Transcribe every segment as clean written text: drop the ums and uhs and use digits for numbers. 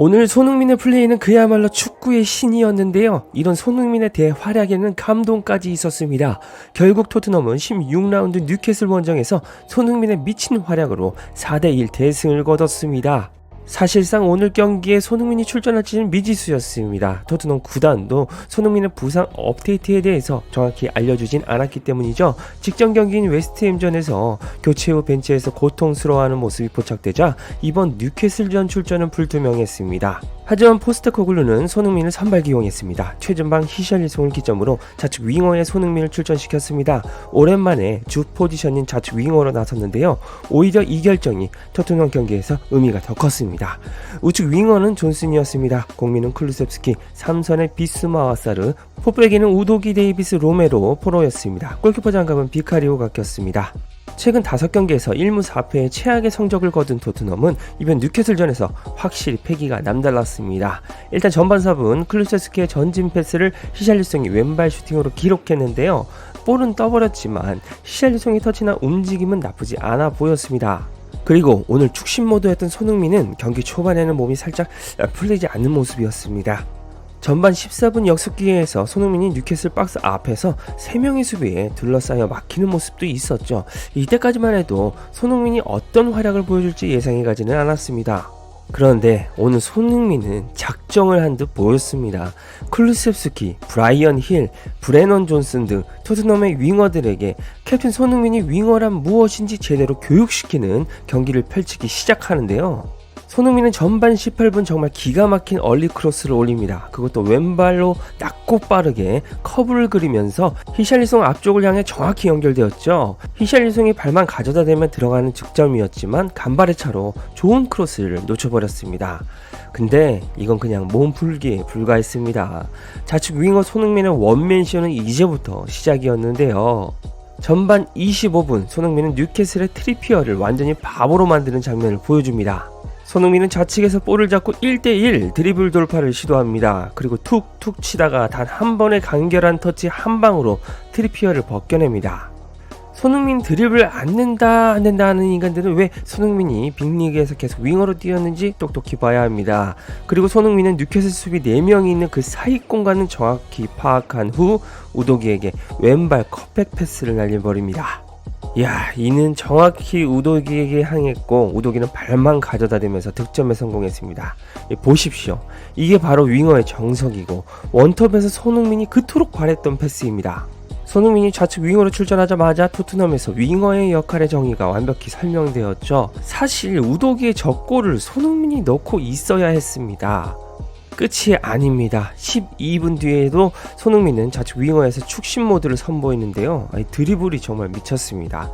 오늘 손흥민의 플레이는 그야말로 축구의 신이었는데요. 이런 손흥민의 대활약에는 감동까지 있었습니다. 결국 토트넘은 16라운드 뉴캐슬 원정에서 손흥민의 미친 활약으로 4대1 대승을 거뒀습니다. 사실상 오늘 경기에 손흥민이 출전할지는 미지수였습니다. 토트넘 구단도 손흥민의 부상 업데이트에 대해서 정확히 알려주진 않았기 때문이죠. 직전 경기인 웨스트햄전에서 교체 후 벤치에서 고통스러워하는 모습이 포착되자 이번 뉴캐슬전 출전은 불투명했습니다. 하지만 포스트코글루는 손흥민을 선발 기용했습니다. 최전방 히샬리송을 기점으로 좌측 윙어에 손흥민을 출전시켰습니다. 오랜만에 주 포지션인 좌측 윙어로 나섰는데요. 오히려 이 결정이 토트넘 경기에서 의미가 더 컸습니다. 우측 윙어는 존슨이었습니다. 공민은 클루셉스키, 삼선의 비스마와 사르, 포백에는 우도기, 데이비스, 로메로, 포로였습니다. 골키퍼 장갑은 비카리오가 꼈습니다. 최근 5경기에서 1무 4패의 최악의 성적을 거둔 토트넘은 이번 뉴캐슬전에서 확실히 패기가 남달랐습니다. 일단 전반 4분 클루세스키의 전진 패스를 히샬리송이 왼발 슈팅으로 기록했는데요. 볼은 떠버렸지만 히샬리송의 터치나 움직임은 나쁘지 않아 보였습니다. 그리고 오늘 축신 모드였던 손흥민은 경기 초반에는 몸이 살짝 풀리지 않는 모습이었습니다. 전반 14분 역습 기회에서 손흥민이 뉴캐슬 박스 앞에서 3명의 수비에 둘러싸여 막히는 모습도 있었죠. 이때까지만 해도 손흥민이 어떤 활약을 보여줄지 예상이 가지는 않았습니다. 그런데 오늘 손흥민은 작정을 한 듯 보였습니다. 클루셉스키, 브라이언 힐, 브레넌 존슨 등 토트넘의 윙어들에게 캡틴 손흥민이 윙어란 무엇인지 제대로 교육시키는 경기를 펼치기 시작하는데요. 손흥민은 전반 18분 정말 기가 막힌 얼리 크로스를 올립니다. 그것도 왼발로 낮고 빠르게 커브를 그리면서 히샬리송 앞쪽을 향해 정확히 연결되었죠. 히샬리송이 발만 가져다 대면 들어가는 득점이었지만 간발의 차로 좋은 크로스를 놓쳐버렸습니다. 근데 이건 그냥 몸풀기에 불과했습니다. 좌측 윙어 손흥민의 원맨쇼는 이제부터 시작이었는데요. 전반 25분 손흥민은 뉴캐슬의 트리피어를 완전히 바보로 만드는 장면을 보여줍니다. 손흥민은 좌측에서 볼을 잡고 1대1 드리블 돌파를 시도합니다. 그리고 툭툭 치다가 단 한 번의 간결한 터치 한 방으로 트리피어를 벗겨냅니다. 손흥민 드리블 안 된다 하는 인간들은 왜 손흥민이 빅리그에서 계속 윙어로 뛰었는지 똑똑히 봐야 합니다. 그리고 손흥민은 뉴캐슬 수비 4명이 있는 그 사이 공간을 정확히 파악한 후 우도기에게 왼발 컵백 패스를 날려버립니다. 이는 정확히 우도기에게 향했고 우도기는 발만 가져다 대면서 득점에 성공했습니다. 보십시오. 이게 바로 윙어의 정석이고 원톱에서 손흥민이 그토록 바랬던 패스입니다. 손흥민이 좌측 윙어로 출전하자마자 토트넘에서 윙어의 역할의 정의가 완벽히 설명되었죠. 사실 우도기의 적골을 손흥민이 넣고 있어야 했습니다. 끝이 아닙니다. 12분 뒤에도 손흥민은 좌측 윙어에서 축신 모드를 선보이는데요. 드리블이 정말 미쳤습니다.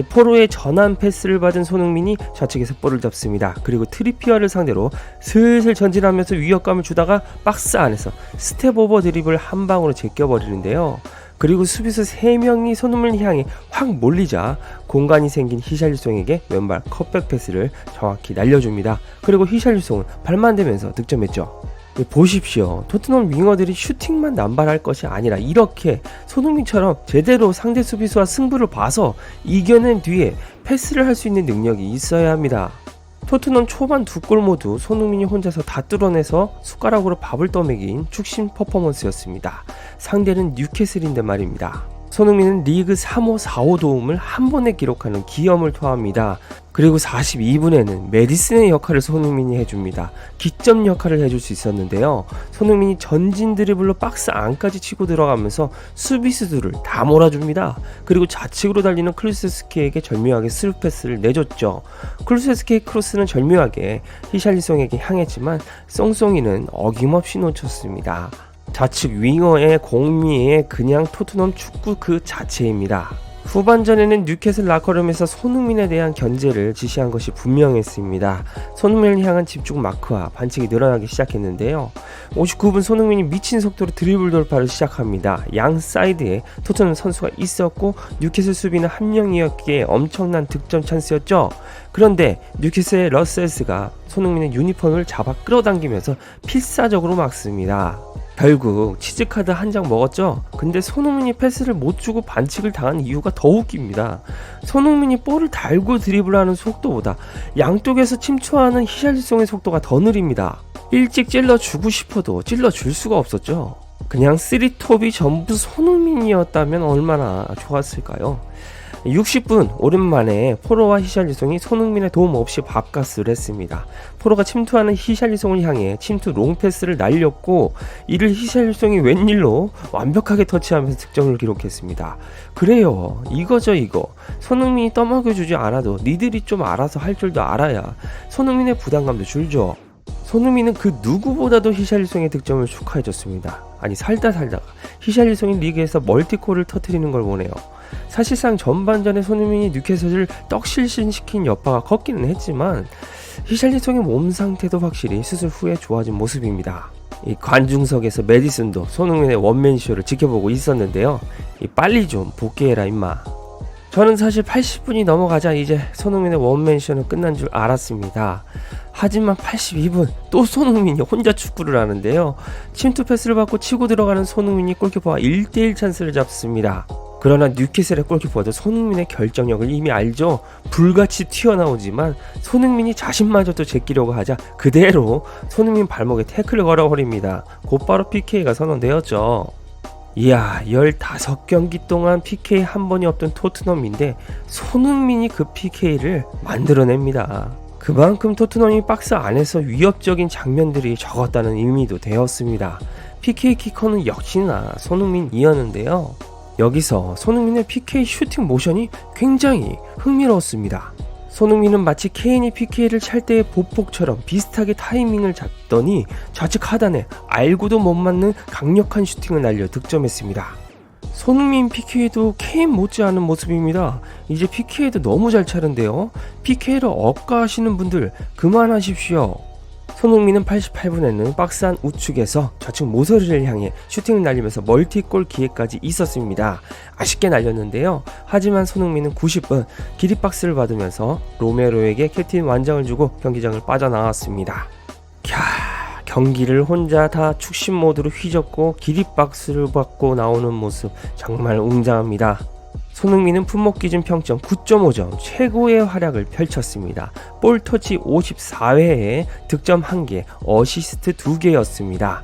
포로의 전환 패스를 받은 손흥민이 좌측에서 볼을 잡습니다. 그리고 트리피어를 상대로 슬슬 전진하면서 위협감을 주다가 박스 안에서 스텝 오버 드리블 한 방으로 제껴버리는데요. 그리고 수비수 3명이 손흥민을 향해 확 몰리자 공간이 생긴 히샬리송에게 왼발 컵백 패스를 정확히 날려줍니다. 그리고 히샬리송은 발만 대면서 득점했죠. 보십시오. 토트넘 윙어들이 슈팅만 남발할 것이 아니라 이렇게 손흥민처럼 제대로 상대 수비수와 승부를 봐서 이겨낸 뒤에 패스를 할 수 있는 능력이 있어야 합니다. 토트넘 초반 2골 모두 손흥민이 혼자서 다 뚫어내서 숟가락으로 밥을 떠먹인 축신 퍼포먼스였습니다. 상대는 뉴캐슬인데 말입니다. 손흥민은 리그 3호, 4호 도움을 한 번에 기록하는 기염을 토합니다. 그리고 42분에는 메디슨의 역할을 손흥민이 해줍니다. 기점 역할을 해줄 수 있었는데요. 손흥민이 전진 드리블로 박스 안까지 치고 들어가면서 수비수들을 다 몰아줍니다. 그리고 좌측으로 달리는 클루세스키에게 절묘하게 스루 패스를 내줬죠. 클루세스키의 크로스는 절묘하게 히샬리송에게 향했지만 쏭쏭이는 어김없이 놓쳤습니다. 좌측 윙어의 공미에 그냥 토트넘 축구 그 자체입니다. 후반전에는 뉴캐슬 라커룸에서 손흥민에 대한 견제를 지시한 것이 분명했습니다. 손흥민을 향한 집중 마크와 반칙이 늘어나기 시작했는데요. 59분 손흥민이 미친 속도로 드리블 돌파를 시작합니다. 양 사이드에 토트넘 선수가 있었고 뉴캐슬 수비는 한 명이었기에 엄청난 득점 찬스였죠. 그런데 뉴캐슬의 러셀스가 손흥민의 유니폼을 잡아 끌어당기면서 필사적으로 막습니다. 결국 치즈카드 한 장 먹었죠. 근데 손흥민이 패스를 못 주고 반칙을 당한 이유가 더 웃깁니다. 손흥민이 볼을 달고 드리블하는 속도보다 양쪽에서 침투하는 히샬리송의 속도가 더 느립니다. 일찍 찔러주고 싶어도 찔러줄 수가 없었죠. 그냥 3톱이 전부 손흥민이었다면 얼마나 좋았을까요? 60분 오랜만에 포로와 히샬리송이 손흥민의 도움 없이 밥가스를 했습니다. 포로가 침투하는 히샬리송을 향해 침투 롱패스를 날렸고 이를 히샬리송이 웬일로 완벽하게 터치하면서 득점을 기록했습니다. 그래요, 이거죠 이거. 손흥민이 떠먹여주지 않아도 니들이 좀 알아서 할 줄도 알아야 손흥민의 부담감도 줄죠. 손흥민은 그 누구보다도 히샬리송의 득점을 축하해줬습니다. 아니 살다가 히샬리송이 리그에서 멀티골을 터뜨리는 걸 보네요. 사실상 전반전에 손흥민이 뉴캐슬을 떡실신시킨 여파가 컸기는 했지만 히샬리송의 몸 상태도 확실히 수술 후에 좋아진 모습입니다. 이 관중석에서 메디슨도 손흥민의 원맨쇼를 지켜보고 있었는데요. 빨리 좀 복귀해라 임마. 저는 사실 80분이 넘어가자 이제 손흥민의 원맨쇼는 끝난 줄 알았습니다. 하지만 82분 또 손흥민이 혼자 축구를 하는데요. 침투 패스를 받고 치고 들어가는 손흥민이 골키퍼와 1대1 찬스를 잡습니다. 그러나 뉴캐슬의 골키퍼도 손흥민의 결정력을 이미 알죠. 불같이 튀어나오지만 손흥민이 자신마저도 제끼려고 하자 그대로 손흥민 발목에 태클을 걸어버립니다. 곧바로 PK가 선언되었죠. 이야, 15경기 동안 PK 한 번이 없던 토트넘인데 손흥민이 그 PK를 만들어냅니다. 그만큼 토트넘이 박스 안에서 위협적인 장면들이 적었다는 의미도 되었습니다. PK 키커는 역시나 손흥민이었는데요. 여기서 손흥민의 PK 슈팅 모션이 굉장히 흥미로웠습니다. 손흥민은 마치 케인이 PK를 찰 때의 보폭처럼 비슷하게 타이밍을 잡더니 좌측 하단에 알고도 못 맞는 강력한 슈팅을 날려 득점했습니다. 손흥민 PK도 케인 못지않은 모습입니다. 이제 PK도 너무 잘 차는데요. PK를 억가하시는 분들 그만하십시오. 손흥민은 88분에는 박스 안 우측에서 좌측 모서리를 향해 슈팅을 날리면서 멀티골 기회까지 있었습니다. 아쉽게 날렸는데요. 하지만 손흥민은 90분 기립박스를 받으면서 로메로에게 캡틴 완장을 주고 경기장을 빠져나왔습니다. 경기를 혼자 다 축신 모드로 휘젓고 기립박스를 받고 나오는 모습 정말 웅장합니다. 손흥민은 품목 기준 평점 9.5점 최고의 활약을 펼쳤습니다. 볼 터치 54회에 득점 1개, 어시스트 2개였습니다.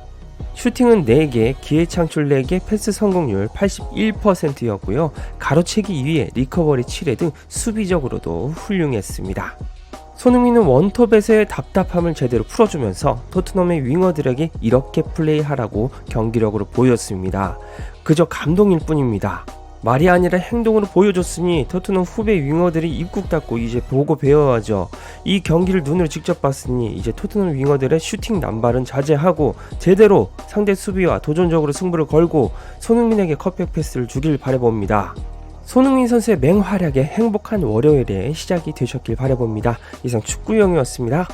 슈팅은 4개, 기회 창출 4개, 패스 성공률 81%였고요. 가로채기 2회, 리커버리 7회 등 수비적으로도 훌륭했습니다. 손흥민은 원톱에서의 답답함을 제대로 풀어주면서 토트넘의 윙어들에게 이렇게 플레이하라고 경기력으로 보였습니다. 그저 감동일 뿐입니다. 말이 아니라 행동으로 보여줬으니 토트넘 후배 윙어들이 입국 닫고 이제 보고 배워야죠. 이 경기를 눈으로 직접 봤으니 이제 토트넘 윙어들의 슈팅 남발은 자제하고 제대로 상대 수비와 도전적으로 승부를 걸고 손흥민에게 컷백 패스를 주길 바라봅니다. 손흥민 선수의 맹활약에 행복한 월요일에 시작이 되셨길 바라봅니다. 이상 축구용이었습니다.